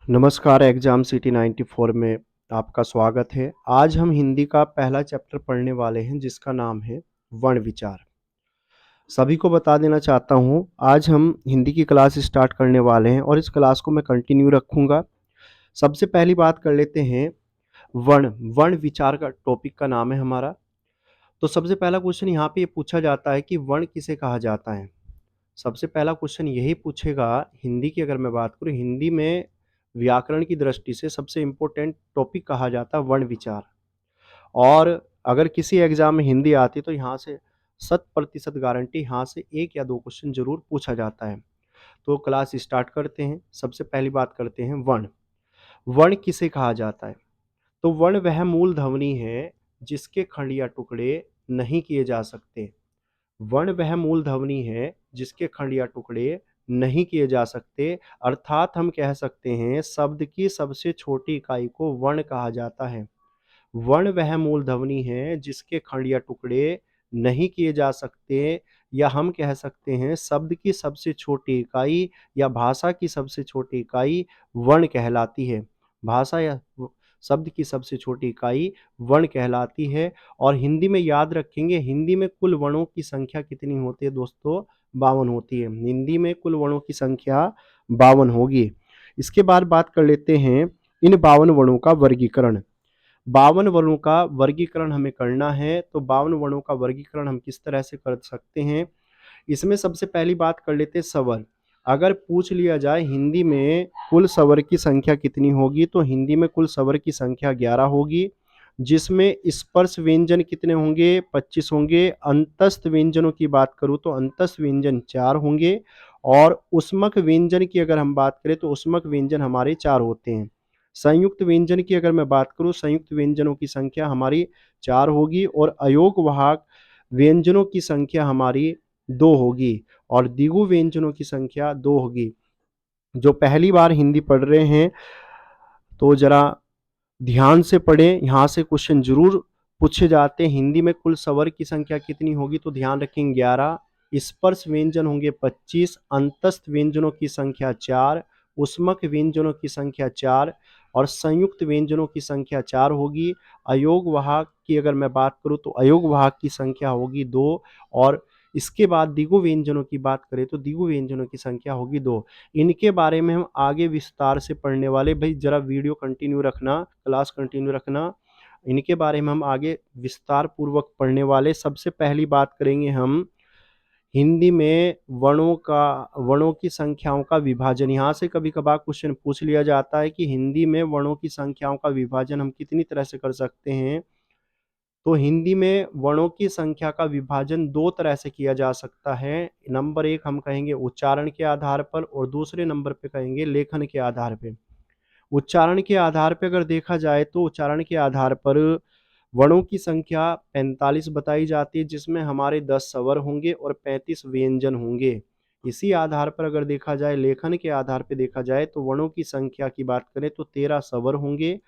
नमस्कार, exam city 94 में आपका स्वागत है। आज हम हिंदी का पहला चैप्टर पढ़ने वाले हैं जिसका नाम है वर्ण विचार। सभी को बता देना चाहता हूँ, आज हम हिंदी की क्लास स्टार्ट करने वाले हैं और इस क्लास को मैं कंटिन्यू रखूँगा। सबसे पहली बात कर लेते हैं वर्ण, वर्ण विचार का टॉपिक का नाम है हमारा। तो सबसे पहला क्वेश्चन यहाँ पे ये पूछा जाता है कि वर्ण किसे कहा जाता है? सबसे पहला क्वेश्चन यही पूछेगा हिंदी की अगर मैं बात करूँ, हिंदी में व्याकरण की दृष्टि से सबसे इम्पोर्टेंट टॉपिक कहा जाता है वर्ण विचार। और अगर किसी एग्ज़ाम में हिंदी आती तो यहाँ से 100% गारंटी यहाँ से 1 या 2 क्वेश्चन ज़रूर पूछा जाता है। तो क्लास स्टार्ट करते हैं। सबसे पहली बात करते हैं वर्ण। वर्ण किसे कहा जाता है? तो वर्ण वह मूल ध्वनि है जिसके खंड या टुकड़े नहीं किए जा सकते। वर्ण वह मूल ध्वनि है जिसके खंड या टुकड़े नहीं किए जा सकते, अर्थात हम कह सकते हैं शब्द की सबसे छोटी इकाई को वर्ण कहा जाता है। वर्ण वह मूल ध्वनि है जिसके खंड या टुकड़े नहीं किए जा सकते, या हम कह सकते हैं शब्द की सबसे छोटी इकाई या भाषा की सबसे छोटी इकाई वर्ण कहलाती है। भाषा या शब्द की सबसे छोटी इकाई वर्ण कहलाती है। और हिंदी में याद रखेंगे, हिंदी में कुल वर्णों की संख्या कितनी होती है दोस्तों? 52 होती है। हिंदी में कुल वर्णों की संख्या 52 होगी। इसके बाद बात कर लेते हैं इन 52 वर्णों का वर्गीकरण। 52 वर्णों का वर्गीकरण हमें करना है, तो 52 वर्णों का वर्गीकरण हम किस तरह से कर सकते हैं? इसमें सबसे पहली बात कर लेते हैं स्वर। अगर पूछ लिया जाए हिंदी में कुल स्वर की संख्या कितनी होगी, तो हिंदी में कुल स्वर की संख्या 11 होगी, जिसमें स्पर्श व्यंजन कितने होंगे? 25 होंगे। अंतस्थ व्यंजनों की बात करूँ तो अंतस्थ व्यंजन 4 होंगे, और ऊष्मक व्यंजन की अगर हम बात करें तो ऊष्मक व्यंजन हमारे 4 होते हैं। संयुक्त व्यंजन की अगर मैं बात करूँ, संयुक्त व्यंजनों की संख्या हमारी 4 होगी, और अयोग वाहक व्यंजनों की संख्या हमारी 2 होगी, और दिगु व्यंजनों की संख्या 2 होगी। जो पहली बार हिंदी पढ़ रहे हैं तो जरा ध्यान से पढ़ें, यहाँ से क्वेश्चन जरूर पूछे जाते हैं। हिंदी में कुल स्वर की संख्या कितनी होगी, तो ध्यान रखेंगे 11, स्पर्श व्यंजन होंगे 25, अंतस्थ व्यंजनों की संख्या 4, ऊष्मक व्यंजनों की संख्या 4, और संयुक्त व्यंजनों की संख्या 4 होगी। अयोग वाहक की अगर मैं बात करूँ तो अयोग वाहक की संख्या होगी 2, और इसके बाद दिगु व्यंजनों की बात करें तो दिगु व्यंजनों की संख्या होगी 2। इनके बारे में हम आगे विस्तार से पढ़ने वाले, भाई जरा वीडियो कंटिन्यू रखना, क्लास कंटिन्यू रखना। इनके बारे में हम आगे विस्तार पूर्वक पढ़ने वाले। सबसे पहली बात करेंगे हम हिंदी में वर्णों की संख्याओं का विभाजन। यहाँ से कभी कभार क्वेश्चन पूछ लिया जाता है कि हिंदी में वर्णों की संख्याओं का विभाजन हम कितनी तरह से कर सकते हैं। तो हिंदी में वर्णों की संख्या का विभाजन 2 तरह से किया जा सकता है। नंबर 1 हम कहेंगे उच्चारण के आधार पर, और दूसरे नंबर पे कहेंगे लेखन के आधार पे। उच्चारण के आधार पे अगर देखा जाए तो उच्चारण के आधार पर वर्णों की संख्या 45 बताई जाती है, जिसमें हमारे 10 स्वर होंगे और 35 व्यंजन होंगे। इसी आधार पर अगर देखा जाए, लेखन के आधार पे देखा जाए, तो वर्णों की संख्या की बात करें तो 13 स्वर होंगे,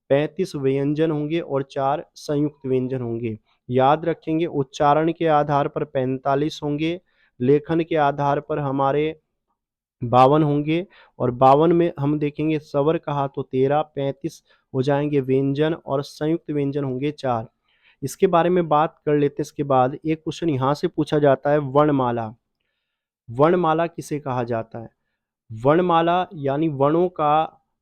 35 व्यंजन होंगे और 4 संयुक्त व्यंजन होंगे। याद रखेंगे उच्चारण के आधार पर 45 होंगे, लेखन के आधार पर हमारे 52 होंगे, और 52 में हम देखेंगे स्वर कहा तो 13, 35 हो जाएंगे व्यंजन, और संयुक्त व्यंजन होंगे 4। इसके बारे में बात कर लेते हैं। इसके बाद एक क्वेश्चन यहाँ से पूछा जाता है वर्णमाला। वर्णमाला किसे कहा जाता है? वर्णमाला यानी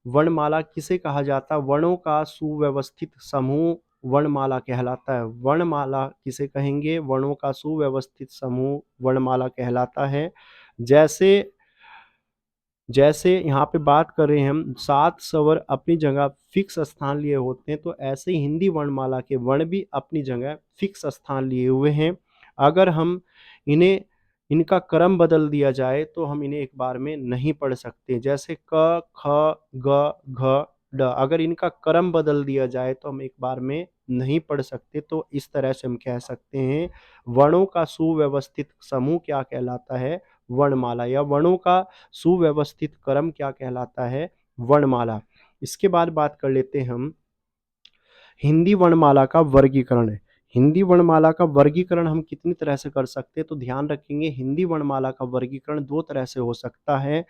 वर्णमाला किसे कहा जाता है? वर्णों का सुव्यवस्थित समूह वर्णमाला कहलाता है। वर्णमाला किसे कहेंगे? वर्णों का सुव्यवस्थित समूह वर्णमाला कहलाता है। जैसे जैसे यहाँ पे बात कर रहे हैं हम 7 स्वर अपनी जगह फिक्स स्थान लिए होते हैं, तो ऐसे ही हिंदी वर्णमाला के वर्ण भी अपनी जगह फिक्स स्थान लिए हुए हैं। अगर हम इन्हें इनका क्रम बदल दिया जाए तो हम इन्हें एक बार में नहीं पढ़ सकते। जैसे क, ख, ग, घ, ड, अगर इनका क्रम बदल दिया जाए तो हम एक बार में नहीं पढ़ सकते। तो इस तरह से हम कह सकते हैं वर्णों का सुव्यवस्थित समूह क्या कहलाता है? वर्णमाला। या वर्णों का सुव्यवस्थित क्रम क्या कहलाता है? वर्णमाला। इसके बाद बात कर लेते हैं हम हिंदी वर्णमाला का वर्गीकरण है। हिंदी वर्णमाला का वर्गीकरण हम कितनी तरह से कर सकते हैं? तो ध्यान रखेंगे हिंदी वर्णमाला का वर्गीकरण 2 तरह से हो सकता है।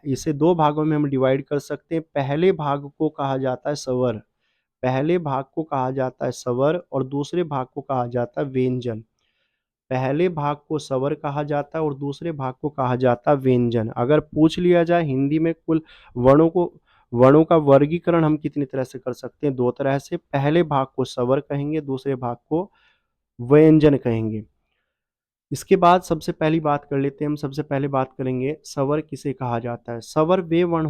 इसे दो भागों में हम डिवाइड कर सकते हैं। पहले भाग को कहा जाता है स्वर, पहले भाग को कहा जाता है स्वर और दूसरे भाग को कहा जाता है व्यंजन। पहले भाग को स्वर कहा जाता है और दूसरे भाग को कहा जाता है व्यंजन। अगर पूछ लिया जाए हिंदी में कुल वर्णों का वर्गीकरण हम कितनी तरह से कर सकते हैं? दो तरह से। पहले भाग को स्वर कहेंगे, दूसरे भाग को व्यंजन कहेंगे। इसके बाद सबसे पहली बात कर लेते हैं हम। सबसे पहले बात करेंगे स्वर किसे कहा जाता है। स्वर वे वर्ण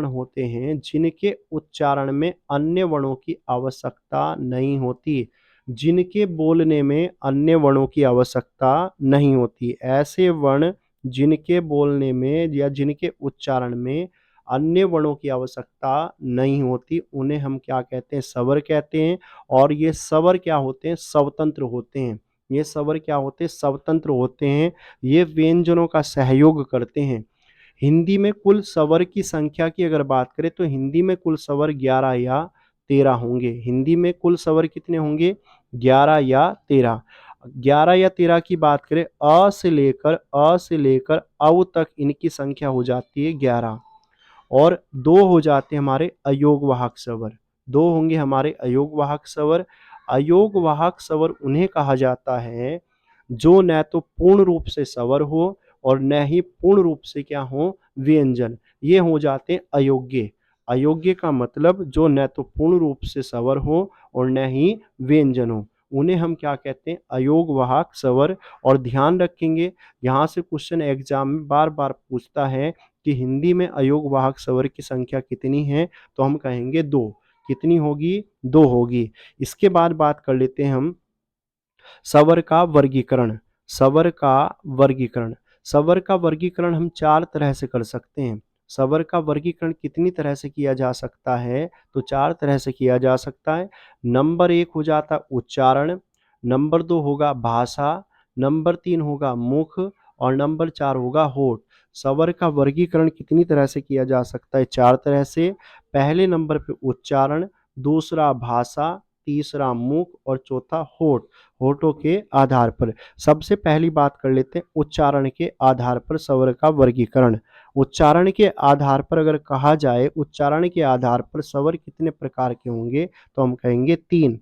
होते हैं जिनके उच्चारण में अन्य वर्णों की आवश्यकता नहीं होती, जिनके बोलने में अन्य वर्णों की आवश्यकता नहीं होती। ऐसे वर्ण जिनके बोलने में या जिनके उच्चारण में अन्य वर्णों की आवश्यकता नहीं होती, उन्हें हम क्या कहते हैं? स्वर कहते हैं। और ये स्वर क्या होते हैं? स्वतंत्र होते हैं। ये स्वर क्या होते हैं? स्वतंत्र होते हैं। ये व्यंजनों का सहयोग करते हैं। हिंदी में कुल स्वर की संख्या की अगर बात करें तो हिंदी में कुल स्वर 11 या 13 होंगे। हिंदी में कुल स्वर कितने होंगे? 11 या 13। 11 या 13 की बात करें, अ से लेकर अव तक इनकी संख्या हो जाती है 11। और दो हो जाते हैं हमारे अयोगवाहक स्वर। दो होंगे हमारे अयोगवाहक स्वर। अयोगवाहक स्वर उन्हें कहा जाता है जो न तो पूर्ण रूप से स्वर हो और न ही पूर्ण रूप से क्या हो? व्यंजन। ये हो जाते हैं अयोग्य। अयोग्य का मतलब जो न तो पूर्ण रूप से स्वर हो और न ही व्यंजन हो, उन्हें हम क्या कहते हैं? अयोगवाहक स्वर। और ध्यान रखेंगे, यहाँ से क्वेश्चन एग्जाम में बार बार पूछता है कि हिंदी में अयोगवाहक स्वर की संख्या कितनी है, तो हम कहेंगे 2। कितनी होगी? 2 होगी। इसके बाद बात कर लेते हैं हम स्वर का वर्गीकरण। स्वर का वर्गीकरण। स्वर का वर्गीकरण हम 4 तरह से कर सकते हैं। स्वर का वर्गीकरण कितनी तरह से किया जा सकता है? तो 4 तरह से किया जा सकता है। नंबर 1 हो जाता है उच्चारण, नंबर 2 होगा भाषा, नंबर 3 होगा मुख और नंबर 4 होगा होठ। स्वर का वर्गीकरण कितनी तरह से किया जा सकता है? 4 तरह से। पहले नंबर पे उच्चारण, दूसरा भाषा, तीसरा मुख और चौथा होठ। होठों के आधार पर। सबसे पहली बात कर लेते हैं उच्चारण के आधार पर स्वर का वर्गीकरण। उच्चारण के आधार पर अगर कहा जाए, उच्चारण के आधार पर स्वर कितने प्रकार के होंगे, तो हम कहेंगे 3।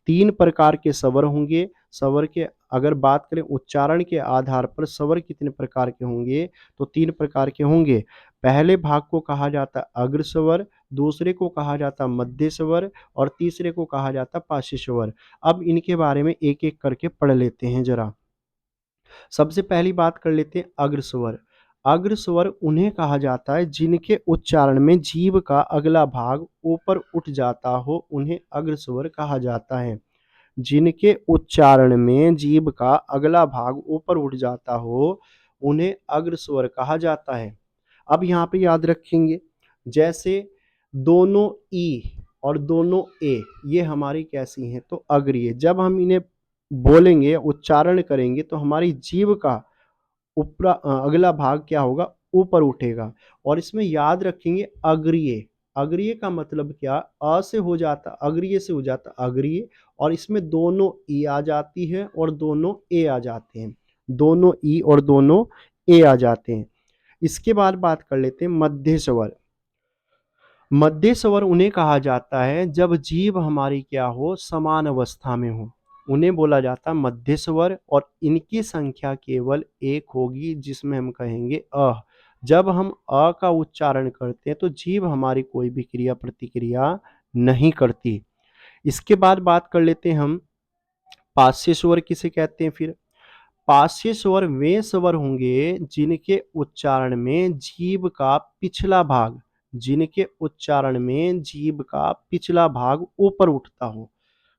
3 प्रकार के स्वर होंगे। स्वर के अगर बात करें उच्चारण के आधार पर स्वर कितने प्रकार के होंगे, तो 3 प्रकार के होंगे। पहले भाग को कहा जाता है अग्र स्वर, दूसरे को कहा जाता है मध्य स्वर और तीसरे को कहा जाता है पार्श्व स्वर। अब इनके बारे में एक-एक करके पढ़ लेते हैं जरा। सबसे पहली बात कर लेते हैं अग्र स्वर। अग्र स्वर उन्हें कहा जाता है जिनके उच्चारण में जीभ का अगला भाग ऊपर उठ जाता हो, उन्हें अग्र स्वर कहा जाता है। जिनके उच्चारण में जीभ का अगला भाग ऊपर उठ जाता हो, उन्हें अग्र स्वर कहा जाता है। अब यहाँ पे याद रखेंगे, जैसे दोनों ई और दोनों ए, ये हमारी कैसी हैं? तो अग्रीय। जब हम इन्हें बोलेंगे, उच्चारण करेंगे तो हमारी जीभ का अगला भाग क्या होगा? ऊपर उठेगा। और इसमें याद रखेंगे अग्रीय। अग्रीय का मतलब क्या? अ से हो जाता अग्रीय से हो जाता अग्रीय और इसमें दोनों ई आ जाती है और दोनों ए आ जाते हैं। दोनों ई और दोनों ए आ जाते हैं। इसके बाद बात कर लेते हैं मध्य स्वर। मध्य स्वर उन्हें कहा जाता है जब जीभ हमारी क्या हो? समान अवस्था में हो, उन्हें बोला जाता है मध्य स्वर। और इनकी संख्या केवल 1 होगी, जिसमें हम कहेंगे अ। जब हम अ का उच्चारण करते हैं तो जीभ हमारी कोई भी क्रिया प्रतिक्रिया नहीं करती। इसके बाद बात कर लेते हैं हम पार्श्व स्वर किसे कहते हैं फिर। पार्श्व स्वर वे स्वर होंगे जिनके उच्चारण में जीभ का पिछला भाग, जिनके उच्चारण में जीभ का पिछला भाग ऊपर उठता हो।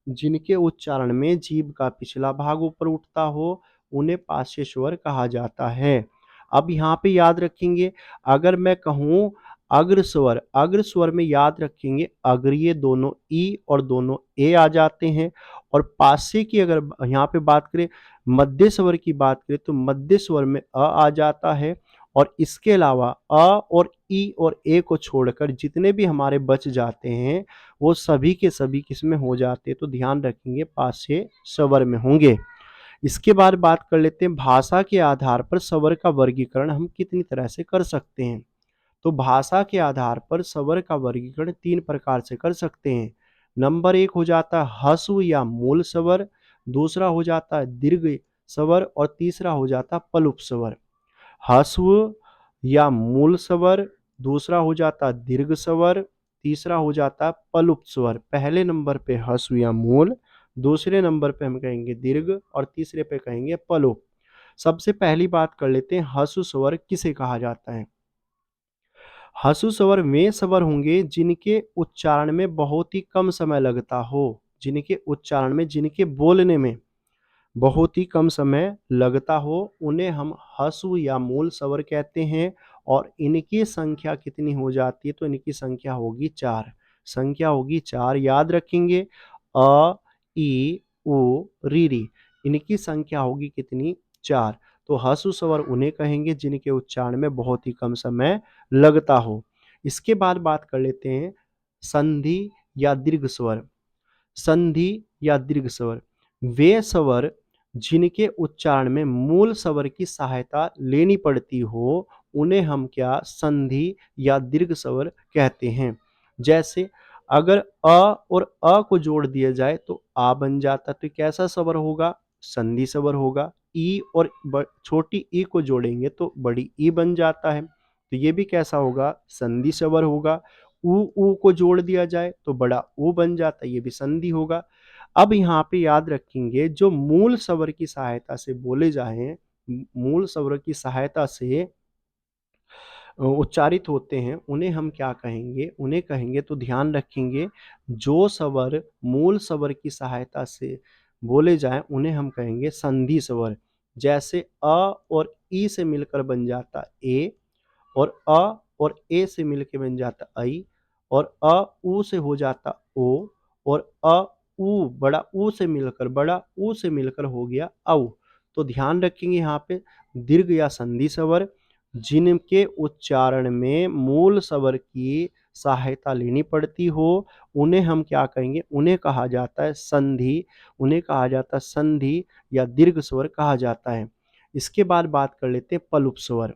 जिनके उच्चारण में जीभ का पिछला भाग ऊपर उठता हो, उन्हें पार्श्व स्वर कहा जाता है। अब यहाँ पे याद रखेंगे, अगर मैं कहूँ अग्र स्वर में याद रखेंगे अग्रीय दोनों ई और दोनों ए आ जाते हैं। और पार्श्व की अगर यहाँ पे बात करें, मध्य स्वर की बात करें तो मध्य स्वर में आ जाता है। और इसके अलावा अ और ई और ए को छोड़कर जितने भी हमारे बच जाते हैं, वो सभी के सभी किसमें हो जाते हैं, तो ध्यान रखेंगे पार्श्व स्वर में होंगे। इसके बाद बात कर लेते हैं भाषा के आधार पर स्वर का वर्गीकरण हम कितनी तरह से कर सकते हैं। तो भाषा के आधार पर स्वर का वर्गीकरण 3 प्रकार से कर सकते हैं। नंबर 1 हो जाता है ह्रस्व या मूल स्वर, दूसरा हो जाता है दीर्घ स्वर और तीसरा हो जाता है पलुप स्वर। ह्रस्व या मूल स्वर, दूसरा हो जाता है दीर्घ स्वर, तीसरा हो जाता है पलुप स्वर। पहले नंबर पे ह्रस्व या मूल, दूसरे नंबर पे हम कहेंगे दीर्घ और तीसरे पे कहेंगे पलुप। सबसे पहली बात कर लेते हैं ह्रस्व स्वर किसे कहा जाता है। ह्रस्व स्वर वे स्वर होंगे जिनके उच्चारण में बहुत ही कम समय लगता हो, जिनके उच्चारण में, जिनके बोलने में बहुत ही कम समय लगता हो, उन्हें हम ह्रस्व या मूल स्वर कहते हैं। और इनकी संख्या कितनी हो जाती है, तो इनकी संख्या होगी 4। संख्या होगी 4, याद रखेंगे। अ, ई, उ, री। इनकी संख्या होगी कितनी, 4। तो ह्रस्व स्वर उन्हें कहेंगे जिनके उच्चारण में बहुत ही कम समय लगता हो। इसके बाद बात कर लेते हैं संधि या दीर्घ स्वर। संधि या दीर्घ स्वर वे स्वर जिनके उच्चारण में मूल स्वर की सहायता लेनी पड़ती हो, उन्हें हम क्या संधि या दीर्घ स्वर कहते हैं। जैसे अगर अ और अ को जोड़ दिया जाए तो आ बन जाता, तो कैसा स्वर होगा, संधि स्वर होगा। ई और छोटी ई को जोड़ेंगे तो बड़ी ई बन जाता है, तो ये भी कैसा होगा, संधि स्वर होगा। ऊ को जोड़ दिया जाए तो बड़ा ऊ बन जाता है, ये भी संधि होगा। अब यहाँ पे याद रखेंगे जो मूल स्वर की सहायता से बोले जाएं, मूल स्वर की सहायता से उच्चारित होते हैं, उन्हें हम क्या कहेंगे, उन्हें कहेंगे, तो ध्यान रखेंगे जो स्वर मूल स्वर की सहायता से बोले जाएं उन्हें हम कहेंगे संधि स्वर। जैसे अ और ई से मिलकर बन जाता ए, और अ और ए से मिलकर बन जाता ऐ, और उ से हो जाता ओ, और उ बड़ा ऊ से मिलकर हो गया औ। तो ध्यान रखेंगे यहाँ पे दीर्घ या संधि स्वर जिनके उच्चारण में मूल स्वर की सहायता लेनी पड़ती हो, उन्हें हम क्या कहेंगे, उन्हें कहा जाता है संधि, उन्हें कहा जाता है संधि या दीर्घ स्वर कहा जाता है। इसके बाद बात कर लेते हैं पलुप स्वर।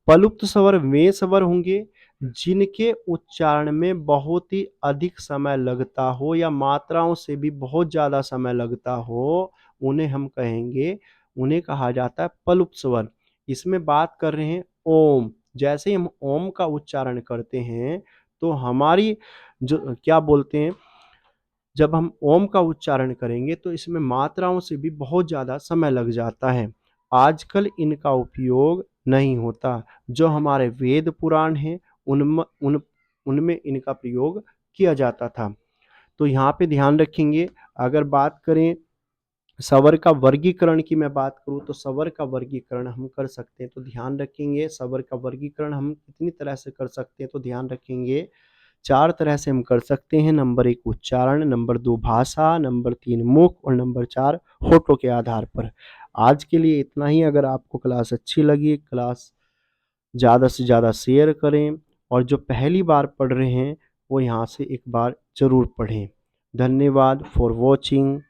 पलुप्त स्वर वे स्वर होंगे जिनके उच्चारण में बहुत ही अधिक समय लगता हो या मात्राओं से भी बहुत ज़्यादा समय लगता हो, उन्हें हम कहेंगे, उन्हें कहा जाता है पलुप्त स्वर। इसमें बात कर रहे हैं ओम। जैसे ही हम ओम का उच्चारण करते हैं तो हमारी जो क्या बोलते हैं, जब हम ओम का उच्चारण करेंगे तो इसमें मात्राओं से भी बहुत ज़्यादा समय लग जाता है। आजकल इनका उपयोग नहीं होता। जो हमारे वेद पुराण हैं उनमें इनका प्रयोग किया जाता था। तो यहाँ पे ध्यान रखेंगे, अगर बात करें स्वर का वर्गीकरण की मैं बात करूँ तो स्वर का वर्गीकरण हम कर सकते हैं। तो ध्यान रखेंगे स्वर का वर्गीकरण हम कितनी तरह से कर सकते हैं, तो ध्यान रखेंगे 4 तरह से हम कर सकते हैं। नंबर 1 उच्चारण, नंबर 2 भाषा, नंबर 3 मुख और नंबर 4 होठों के आधार पर। आज के लिए इतना ही। अगर आपको क्लास अच्छी लगी, क्लास ज़्यादा से ज़्यादा शेयर करें, और जो पहली बार पढ़ रहे हैं वो यहाँ से एक बार ज़रूर पढ़ें। धन्यवाद फॉर वॉचिंग।